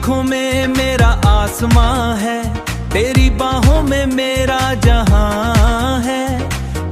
आंखों में मेरा आसमां है, तेरी बाहों में मेरा जहां है।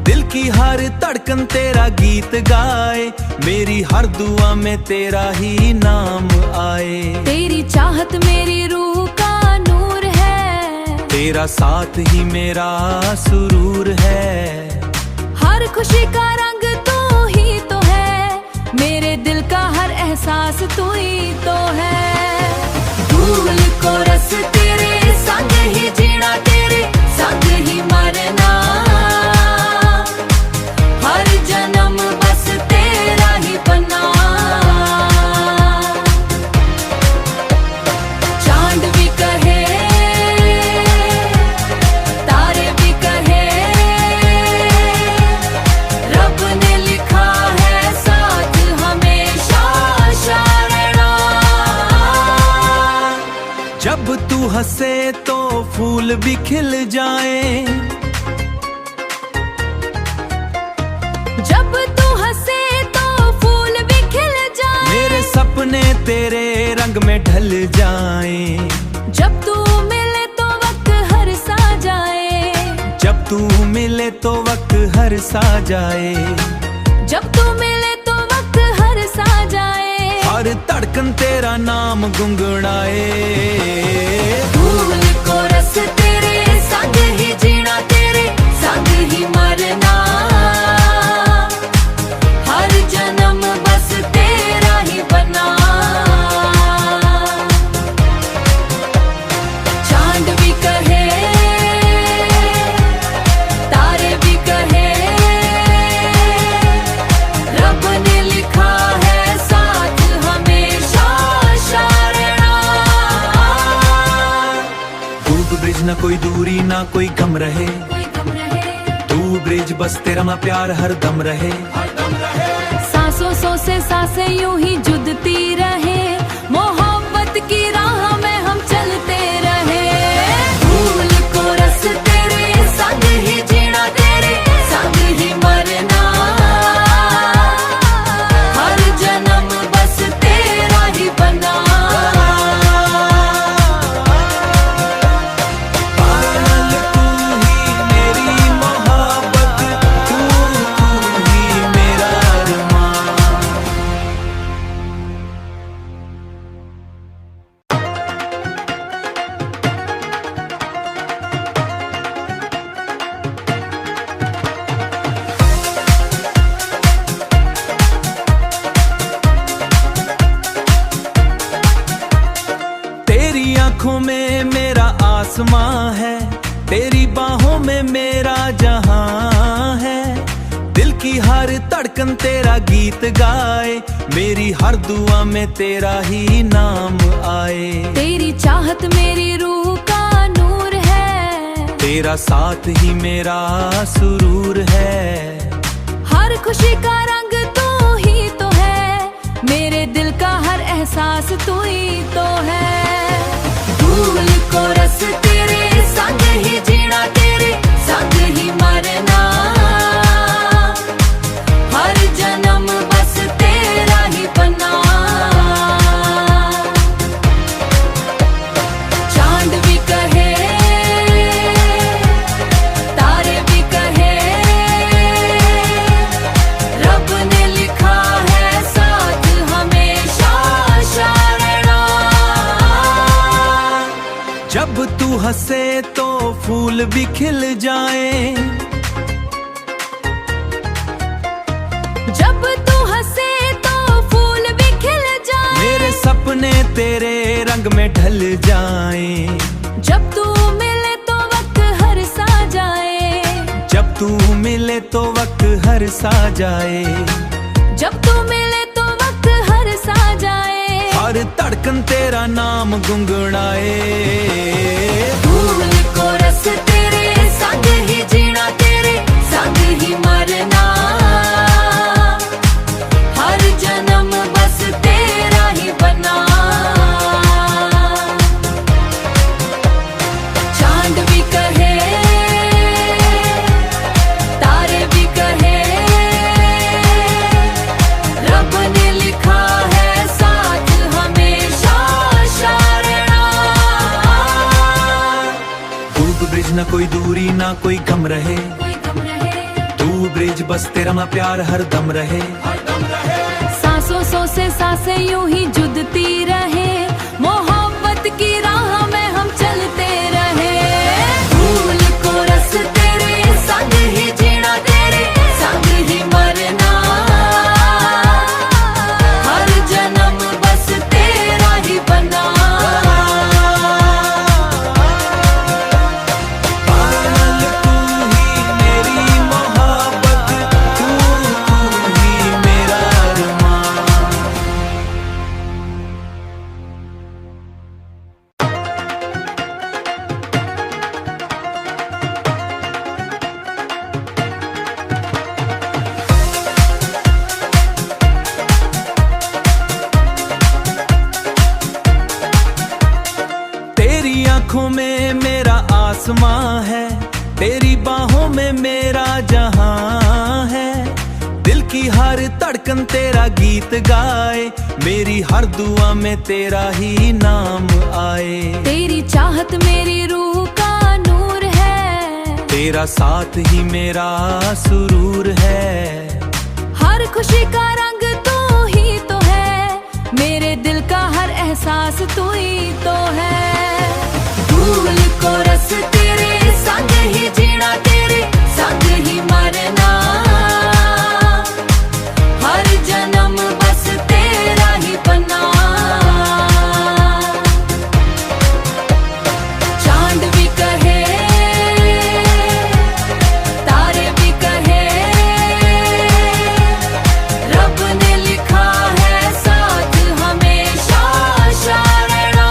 दिल की हर धड़कन तेरा गीत गाए, मेरी हर दुआ में तेरा ही नाम आए। तेरी चाहत मेरी रूह का नूर है, तेरा साथ ही मेरा सुरूर है। हर खुशी का रंग तू ही तो है, मेरे दिल का हर एहसास तू ही तो है। भूल को रस तेरे संग ही जीना, तेरे संग ही मरना। हर जन्म बस तेरा ही बना। चांद भी कहे, तारे भी कहे, रब ने लिखा है साथ हमेशा रहना। जब तू हंसे तो फूल भी खिल जाए, जब तू हंसे तो फूल भी खिल जाए। मेरे सपने तेरे रंग में ढल जाएं। जब तू मिले तो वक्त हर सा जाए, जब तू मिले तो वक्त हर सा जाए। जब तू मिले तो वक्त हर सा जाए। हर धड़कन तेरा नाम गुनगुनाए। भूल को रस तेरे संग ही जीना, तेरे संग ही मरना। हर जन्म बस तेरा ही बना। चांद भी कहे, तारे भी कहे, रब ने लिखा है साथ हमेशा रहना। डूब ब्रिज ना कोई दूरी ना कोई गम रहे, तू ब्रिज बस तेरा ना प्यार हर दम रहे। सांसों से सांसें यूं ही जुड़ती रहे, मोहब्बत की राह में हम चलते रहे। भूल को रस तेरे संग ही जीना, तेरे संग ही मरना। हर जन्म बस तेरा ही बना। पागल तू ही मेरी मोहब्बत, तू ही मेरा अरमान। तेरी आंखों में मेरा आसमां है, तेरी बाहों में मेरा जहां है। दिल की हर धड़कन तेरा गीत गाए, मेरी हर दुआ में तेरा ही नाम आए। तेरी चाहत मेरी रूह का नूर है, तेरा साथ ही मेरा सुरूर है। हर खुशी का रंग तू ही तो है, मेरे दिल का हर एहसास तू ही तो है। भूल को रस तेरे संग ही जीना, तेरे संग ही मरना। हर जन्म बस तेरा ही बना। चांद भी कहे, तारे भी कहे, रब ने लिखा है साथ हमेशा रहना। जब तू हंसे तो फूल भी खिल जाएं। जब तू हंसे तो फूल भी खिल जाए। मेरे सपने तेरे रंग में ढल जाएं। जब तू मिले तो वक्त हर सा जाए। जब तू मिले तो वक्त हर सा जाए। जब तू मिले तो वक्त हर सा जाए। हर धड़कन तेरा नाम गुनगुनाए। भूल को रस तेरे संग ही जीना, तेरे संग ही मरना। हर जन्म बस तेरा ही बना। चांद भी कहे, तारे भी कहे, रब ने लिखा है साथ हमेशा रहना। कोई दूरी ना कोई गम रहे, कोई गम रहे। तू ब्रिज बस तेरा ना प्यार हर दम रहे। सांसों सौ से सांसें यूं ही जुड़ती रहे, मोहब्बत की राह में हम चलते रहे। फूल को रस तेरे संग ही जीना, तेरे संग ही मरना, हर जन्म बस तेरा ही बना। पागल तू ही मेरी मोहब्बत, तू ही मेरा अरमान। तेरी आंखों में मेरा आसमां है, तेरी बाहों में मेरा जहां है। दिल की हर धड़कन तेरा गीत गाए, मेरी हर दुआ में तेरा ही नाम आए। तेरी चाहत मेरी रूह का नूर है, तेरा साथ ही मेरा सुरूर है। हर खुशी का रंग तू ही तो है, मेरे दिल का हर एहसास तू ही तो है। फूल को रस तेरे संग ही जीना, तेरे संग ही मरना, हर जन्म बस तेरा ही बना। चांद भी कहे, तारे भी कहे, रब ने लिखा है साथ हमेशा रहना।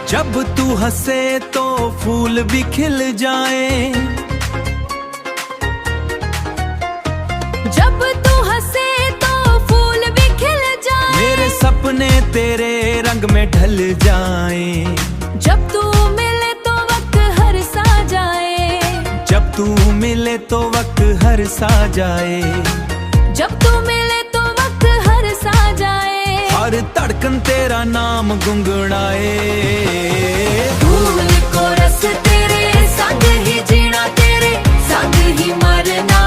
जब तू हंसे तो फूल भी खिल जाए, जब तू हंसे तो फूल भी खिल जाए, मेरे सपने तेरे रंग में ढल जाएं। जब तू मिले तो वक्त हर सा जाए, जब तू मिले तो वक्त हर सा जाए। जब तू मिले तो वक्त हर सा जाए, हर धड़कन तेरा नाम गुनगुनाए। फूल को रस तेरे संग ही जीना, तेरे संग ही मरना,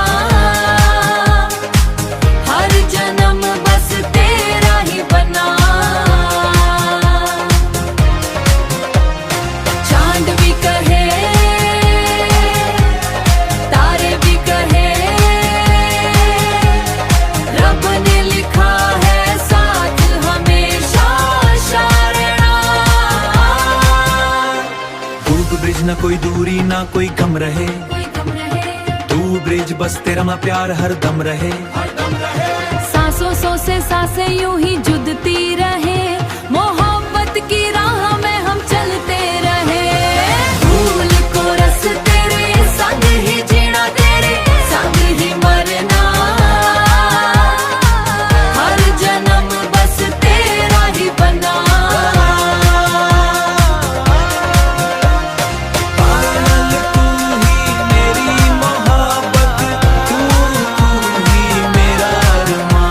हर जन्म बस तेरा ही बना। चांद भी कहे, तारे भी कहे, रब ने लिखा है साथ हमेशा रहना। धूप ब्रिज ना कोई दूरी ना कोई गम रहे, कोई गम रहे। तू ब्रिज बस तेरा ना प्यार हर दम रहे। सांसों सौ से सांसें यूं ही जुड़ती रहे, मोहब्बत की राह में हम चलते रहे। फूल को रस तेरे संग ही जीना, तेरे संग ही मरना, हर जन्म बस तेरा ही बना। पागल तू ही मेरी मोहब्बत, तू ही मेरा अरमान।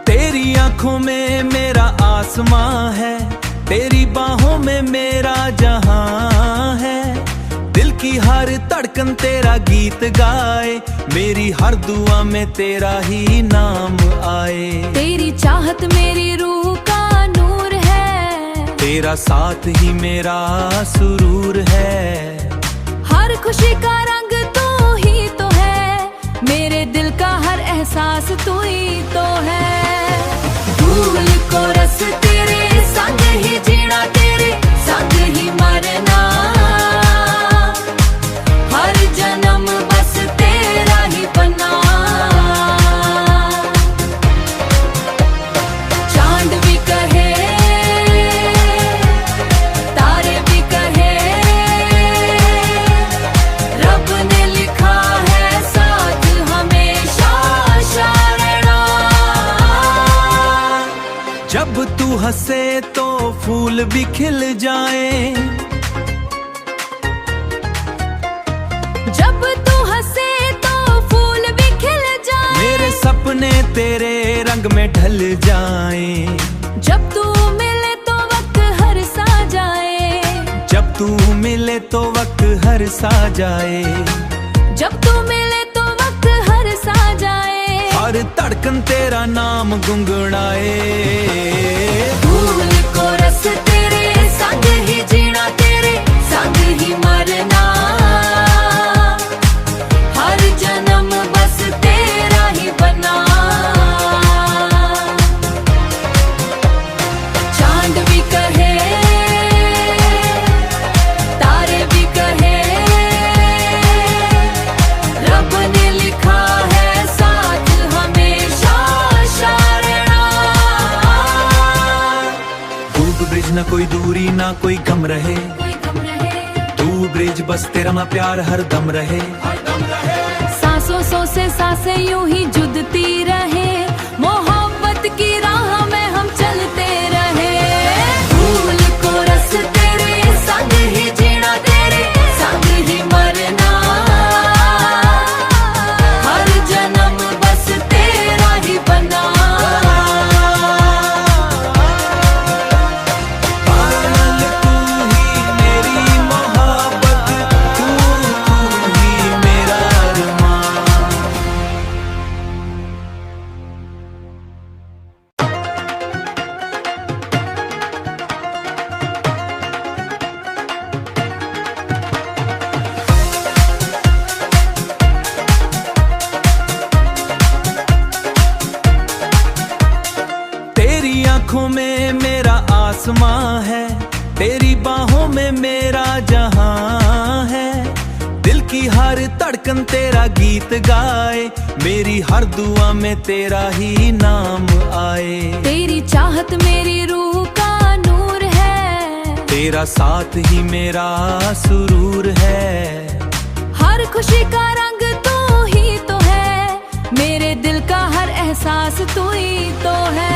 तेरी आंखों में मेरा आसमां है, तेरी बाहों में मेरा जहां है। दिल की हर धड़कन तेरा गीत गाए, मेरी हर दुआ में तेरा ही नाम आए। तेरी चाहत मेरी रूह का नूर है, तेरा साथ ही मेरा सुरूर है। हर खुशी का रंग तू ही तो है, मेरे दिल का हर एहसास तू ही तो है। फूल को रस तेरे संग ही जीना, तेरे संग ही मरना, हर जन्म बस तेरा ही बना। चांद भी कहे, तारे भी कहे, रब ने लिखा है साथ हमेशा रहना। हंसे तो फूल भी खिल जाए, जब तू हंसे तो फूल भी खिल जाए, मेरे सपने तेरे रंग में ढल जाए, जब तू मिले तो वक्त हर सा जाए, जब तू मिले तो वक्त हर सा जाए, जब तू मिले तो वक्त हर सा जाए, हर धड़कन तेरा नाम गुनगुनाए। फूल को रस तेरे संग ही जीना, तेरे संग ही मरना, हर जन्म बस तेरा ही बना। चांद भी कहे तारे भी कहे, रब ने लिखा है साथ हमेशा शारना। डूब ब्रिज ना कोई दूरी ना कोई गम रहे, तू ब्रिज बस तेरा ना प्यार हर दम रहे। सांसों सौ से सांसें यूं ही जुदती रहे, मोहब्बत की राह में हम चलते रहे। फूल को रस तेरे संग ही जीना, तेरे संग ही मरना, हर जन्म बस तेरा ही बना। पागल तू ही मेरी मोहब्बत, तू ही मेरा अरमान। तेरी आंखों में मेरा आसमां है, तेरी बाहों में मेरा जहां है, दिल की हर धड़कन तेरा गीत गाए, मेरी हर दुआ में तेरा ही नाम आए। तेरी चाहत मेरी रूह का नूर है, तेरा साथ ही मेरा सुरूर है, हर खुशी का रंग तू ही तो है, मेरे दिल का हर एहसास तू ही तो है।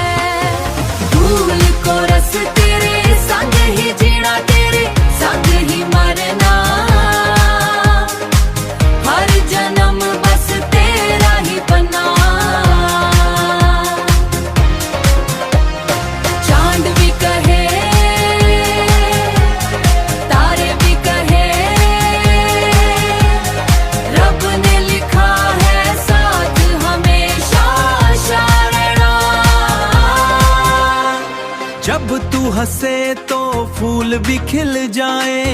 फूल को रस तेरे संग ही जीना, तेरे संग ही मरना, हर जन्म बस तेरा ही बना। चांद भी कहे तारे भी कहे, रब ने लिखा है साथ हमेशा शारना। जब तू हंसे तो फूल भी खिल जाए,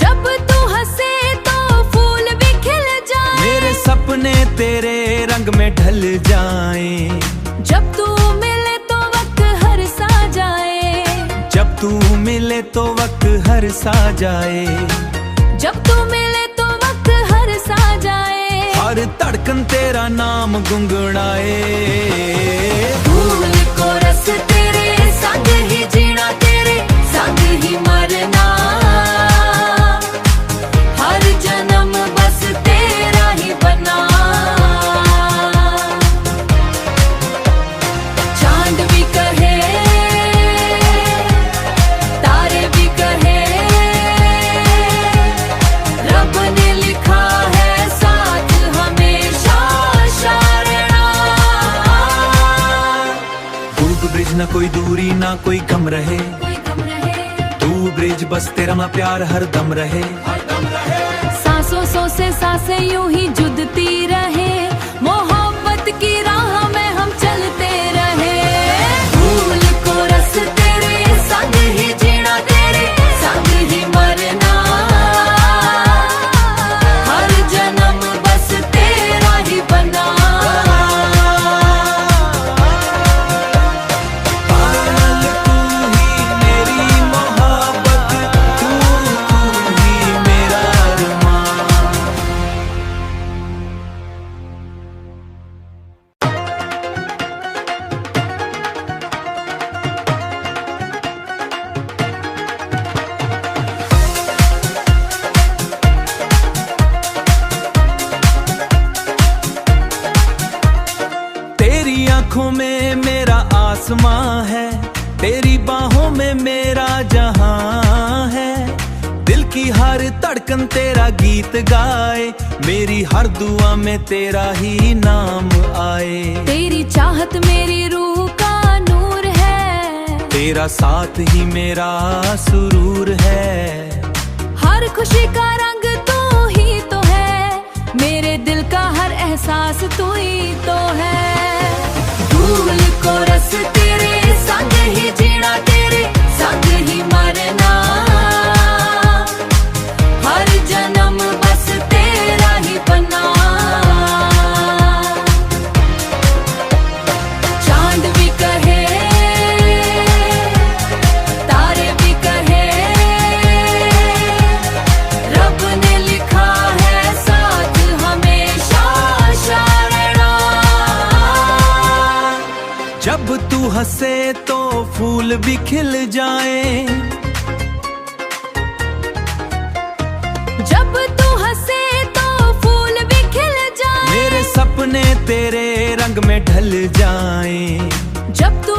जब तू हंसे तो फूल भी खिल जाए, मेरे सपने तेरे रंग में ढल जाए, जब तू मिले तो वक्त हर सा जाए, जब तू मिले तो वक्त हर सा जाए, जब तू मिले तो वक्त हर सा जाए, हर धड़कन तेरा नाम गुनगुनाए। फूल को रस तेरे संग ही जीना, तेरे संग ही मरना, हर जन्म बस तेरा ही बना। चांद भी कहे तारे भी कहे, रब ने लिखा है साथ हमेशा शारना। डूब ब्रिज ना कोई दूरी ना कोई गम रहे, तू ब्रिज बस तेरा ना प्यार हर दम रहे। सांसों सौ से सांसें यूं ही जुदती रहे, मोहब्बत की राह में हम चलते रहे। फूल को रस तेरे संग ही जीना, तेरे संग ही मरना, हर जन्म बस तेरा ही बना। पागल तू ही मेरी मोहब्बत, तू ही मेरा अरमान। आसमां है, तेरी बाहों में मेरा जहां है। दिल की हर धड़कन तेरा गीत गाए, मेरी हर दुआ में तेरा ही नाम आए। तेरी चाहत मेरी रूह का नूर है, तेरा साथ ही मेरा सुरूर है। हर खुशी का रंग तू ही तो है, मेरे दिल का हर एहसास तू ही तो है। भूल को रस तेरे संग ही जीना, तेरे संग ही मरना, हर जन्म बस तेरा ही बना। चांद भी कहे तारे भी कहे, रब ने लिखा है साथ हमेशा रहना। जब तू हंसे तो फूल भी खिल जाए, जब तू हंसे तो फूल भी खिल जाए, मेरे सपने तेरे रंग में ढल जाएं। जब तू